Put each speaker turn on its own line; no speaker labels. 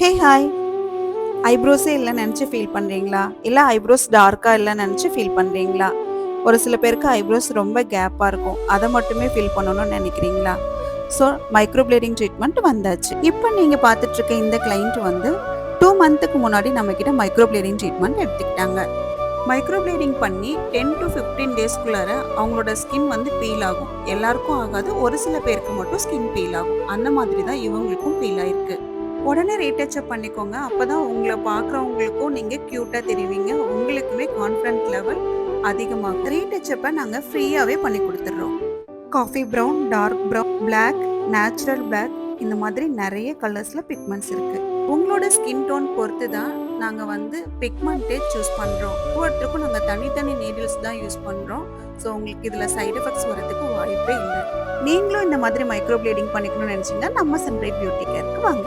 Hey hi! ஐப்ரோஸே இல்லன்னு நெனச்சு feel பண்றீங்களா? இல்ல ஐப்ரோஸ் டார்க்கா இல்லன்னு நெனச்சு ஃபீல் பண்றீங்களா? ஒரு சில பேருக்கு ஐப்ரோஸ் ரொம்ப கேப்பா இருக்கும். அத மட்டுமே ஃபில் பண்ணணும்னு நெனைக்கிறீங்களா? ஸோ மைக்ரோப்ளேடிங் ட்ரீட்மெண்ட் வந்தாச்சு. இப்ப நீங்க பார்த்துட்டு இருக்க இந்த கிளையண்ட் வந்து 2 மந்த்துக்கு முன்னாடி நம்மகிட்ட மைக்ரோப்ளேடிங் ட்ரீட்மெண்ட் எடுத்துக்கிட்டாங்க. மைக்ரோப்ளேடிங் பண்ணி 10 to 15 டேஸ்க்குள்ளார அவங்களோட ஸ்கின் வந்து பீல் ஆகும். எல்லாருக்கும் ஆகாது. ஒரு சில பேருக்கு மட்டும் ஸ்கின் பீல் ஆகும். அந்த மாதிரி தான் இவங்களுக்கும் பீல் ஆயிருக்கு. உடனே ரீடச்சப் பண்ணிக்கோங்க. அப்பதான் உங்கள பார்க்குறவங்களுக்கும் நீங்க கியூட்டா தெரிவீங்க. உங்களுக்குமே கான்ஃபிடன்ட் லெவல் அதிகமாகும். ரீடச்சப்ப நாங்க ஃப்ரீயாவே பண்ணி குடுத்துடுறோம். Coffee brown, dark brown, black, natural black இந்த மாதிரி நெறைய கலர்ஸ்ல பிக்மெண்ட்ஸ் இருக்கு. உங்களோட ஸ்கின் டோன் பொறுத்து தான் நாங்க வந்து பிக்மெண்ட்டே சூஸ் பண்றோம். ஒவ்வொருத்தருக்கும் நாங்க தனித்தனி நீடில்ஸ் தான் யூஸ் பண்றோம். ஸோ உங்களுக்கு இதுல சைட் எஃபெக்ட்ஸ் வரதுக்கு வாய்ப்பே இல்ல. நீங்களும் இந்த மாதிரி மைக்ரோப்ளேடிங் பண்ணிக்கணும்னு நெனச்சீங்கன்னா நம்ம சன்பிரைட் பியூட்டி கேருக்கு வாங்க.